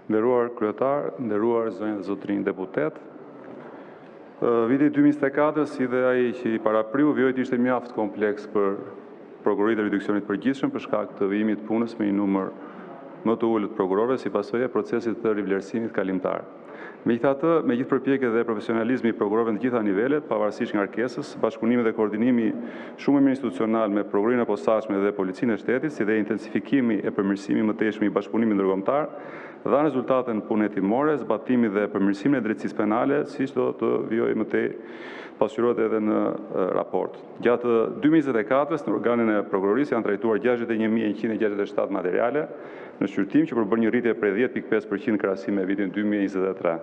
Nderuar kryetar, nderuar zonjë dhe zotrinj deputet, viti 2024, si dhe ai që i parapriu, vjojt ishte mjaft kompleks për prokuroritë e reduksionit përgjithshëm për shkak të vijimit punës me një numër më të ulët prokurorëve si pasojë e procesit të rivlerësimit kalimtar. Megjithatë, me gjithë përpjekjet dhe profesionalizmi i prokurorëve në të gjitha nivelet, pavarësisht ngarkesës, bashkëpunimi dhe koordinimi shumë mirë institucional me prokurorinë e posaçme dhe policinë e shtetit, si dhe intensifikimi e përmirësimit më teshëm i bashkëpunimit ndërkombëtar, dha rezultate në punën hetimore, zbatimi dhe përmirësimin e drejtësisë penale, siç do të vijojë më tej pasqyrohet edhe në raport. Gjatë 2024-s në organin e prokurorisë janë trajtuar 61.167 materiale në shqyrtim që përbën një rritje prej 10.5% në krahasim me vitin 2023.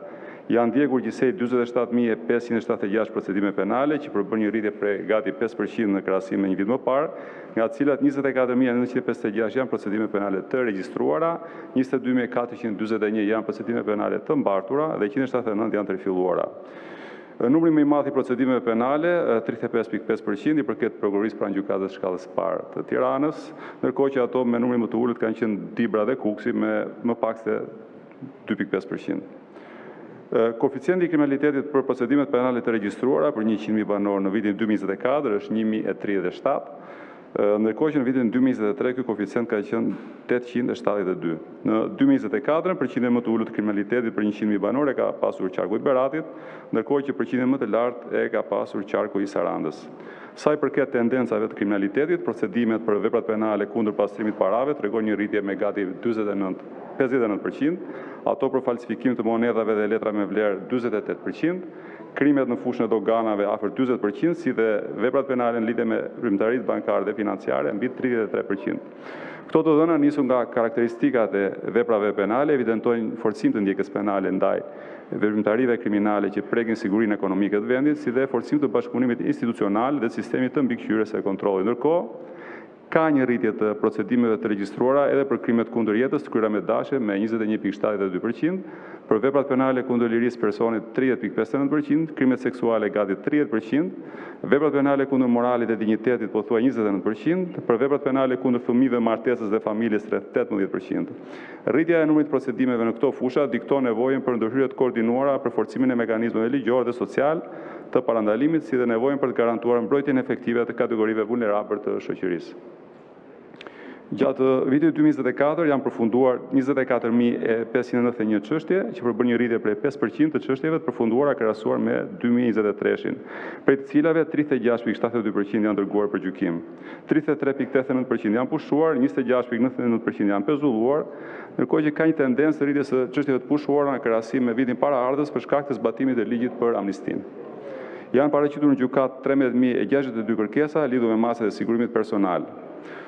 Janë ndjekur gjithsej 47.576 procedime penale që përbën një rritje prej gati 5% në krahasim me një vit më parë, nga të cilat 24.956 janë procedime penale të regjistruara, 22.441 janë procedime penale të mbartura dhe 179 janë të rifilluara. Numri më i madh i procedimeve penale, 35.5%, i përket prokurorisë pranë gjykatës shkallës së parë të Tiranës, ndërkohë që ato me numrin më të ulët kanë qenë Dibra dhe Kuksi me më pak se 2.5%. Koeficienti i kriminalitetit për procedimet penale të regjistruara për 100.000 banorë në vitin 2024 është 1.037, ndërkohë që në vitin 2023 ky koeficient ka qenë 872. Në 2024 përqindjen më të ulët të kriminalitetit për 100.000 banorë ka pasur qarku i Beratit, ndërkohë që përqindjen më të lartë e ka pasur qarku i Sarandës. Sa i përket tendencave të kriminalitetit, procedimet për veprat penale kundër pastrimit parave tregojnë një rritje me gati 59%, ato për falsifikim të monedhave dhe letra me vlerë 48%, krimet në fushën e doganave afër 40%, si dhe veprat penale në lidhje me rrymtaritë bankare dhe financiare mbi 33%. Këto të dhëna nisu nga karakteristikat e veprave penale, evidentojnë forcim të ndjekjes penale ndaj veprimtarive kriminale që prekin sigurinë ekonomike të vendit, si dhe forcim të bashkëpunimit institucional dhe sistemit të mbikëqyrjes së kontrollit. Ndërkohë, ka një rritje të procedimeve të regjistruara edhe për krimet kundër jetës të kryera me dashe me 21.72%, për veprat penale kundër lirisë personit 30.59%, krimet seksuale gati 30%, veprat penale kundër moralit dhe dinjitetit pothuaj 29%, për veprat penale kundër fëmijëve, martesës dhe familjes rreth 18%. Rritja e numrit të procedimeve në këto fusha dikton nevojën për ndërhyrje të koordinuara për forcimin e mekanizmeve ligjor dhe social të parandalimit, si dhe nevojën për të garantuar mbrojtjen efektive të kategorive vulnerabël të shoqërisë. Gjatë vitit 2024 janë përfunduar 24.591 çështje, që përbën një rritje prej 5% të çështjeve të përfunduara krahasuar me 2023-shin, prej të cilave 36.72% janë dërguar për gjykim, 33.89% janë pushuar, 26.99% janë pezulluar, ndërkohë që ka një tendencë të rritjes së çështjeve të pushuara në krahasim me vitin paraardhës për shkak të zbatimit të ligjit për amnistinë. Janë paraqitur në gjykat 13.062 kërkesa lidhur me masat e sigurimit personal.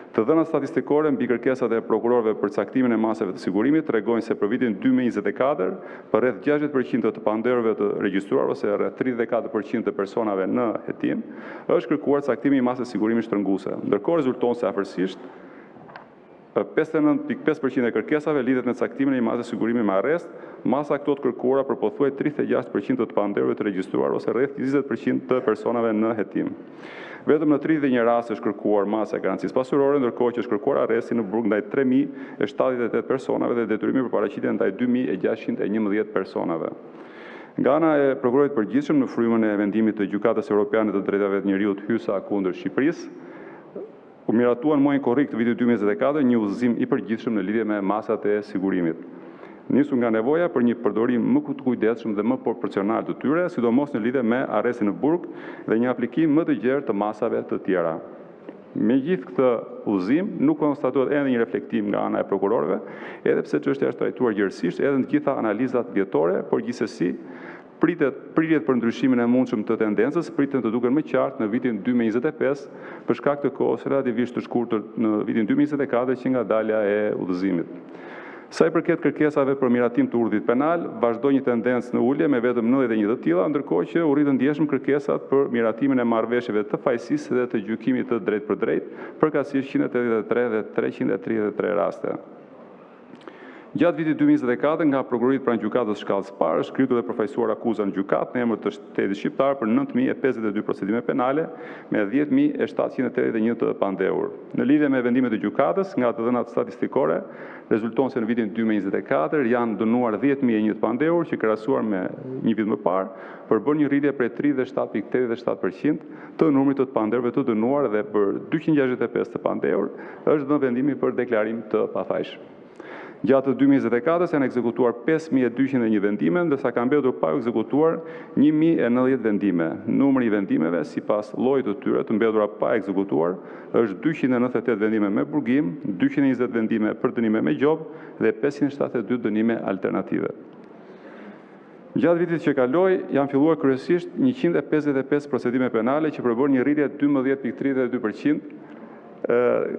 Të dhënat statistikore mbi kërkesat e prokurorëve për caktimin e masave të sigurimit tregojnë se për vitin 2024, për rreth 60% të panderëve të regjistruar ose rreth 34% të personave në hetim, është kërkuar caktimi i masave sigurimit shtrënguese. Ndërkohë rezulton se afërsisht 59.5% e kërkesave lidhet me caktimin e masave sigurimi me arrest, masa këto të kërkuara për pothuaj 36% të panderëve të regjistruar ose rreth 20% të personave në hetim. Vetëm në 31 raste është kërkuar masa e garancisë pasurore, ndërkohë që është kërkuar arresti në burg ndaj 3.078 personave dhe detyrimi për paraqitje ndaj 2.611 personave. Nga ana e prokurorit përgjithshëm në frymën e vendimit të Gjykatës Evropiane të Drejtave të Njerëzit hysa kundër Shqipërisë, u miratuan muajin korrik të vitit 2024 një udhëzim i përgjithshëm në lidhje me masat e sigurimit. Nisur nga nevoja për një përdorim më të kujdesshëm dhe më proporcional të tyre, sidomos në lidhje me arrestin në burg dhe një aplikim më të gjerë të masave të tjera. Me gjithë këtë udhëzim, nuk konstatohet edhe një reflektim nga ana e prokurorëve, edhe pse çështja është trajtuar gjërësisht edhe në të gjitha analizat vjetore, por gjithsesi pritjet për ndryshimin e mundshëm të tendencës priten të duken më qartë në vitin 2025 për shkak të kohës relativisht të shkurtër në vitin 2024 që nga dalja e udhëzimit. Sa i përket kërkesave për miratim të urdhrit penal, vazhdoi një tendencë në ulje me vetëm 91 të tilla, ndërkohë që u rritën ndjeshëm kërkesat për miratimin e marrëveshjeve të fajësisë dhe të gjykimit të drejtë për drejtë, përkatësisht 183 dhe 333 raste. Gjatë vitit 2024 nga prokurorit pranë gjykatës shkallës parë është kryer dhe përfaqësuar akuza në gjykatë në emër të Shtetit Shqiptar për 9.052 procedime penale me 10.781 të pandehur. Në lidhje me vendimet e gjykatës, nga të dhënat statistikore, rezulton se në vitin 2024 janë dënuar 10.001 të pandehur, që krahasuar me një vit më parë, përbën një rritje prej 37.87% të numrit të pandehurve të dënuar dhe për 265 të pandehur është dhënë vendimi për deklarim të pafajshëm. Gjatë 2024 janë ekzekutuar 5.201 vendime, ndërsa ka mbetur pa ekzekutuar 1.090 vendime. Numri i vendimeve sipas llojit të tyre të mbetura pa ekzekutuar është 298 vendime me burgim, 220 vendime për dënime me gjobë dhe 572 dënime alternative. Gjatë vitit që kaloi, janë filluar kryesisht 155 procedime penale që përbën një rritje 12.32%,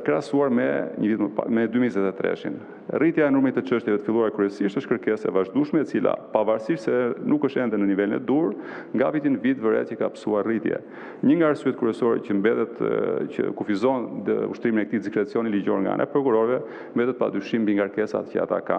krahasuar me 2023-shin. Rritja e numrit të çështjeve të filluara kryesisht është kërkesë e vazhdueshme, e cila pavarësisht se nuk është ende në nivelin e dur, nga viti në vit vëret që ka pësuar rritje. Një nga arsyet kryesore që mbetet që kufizon ushtrimin e këtij diskrecioni ligjor nga ana e prokurorëve, mbetet padyshim mbi ngarkesat që ata kanë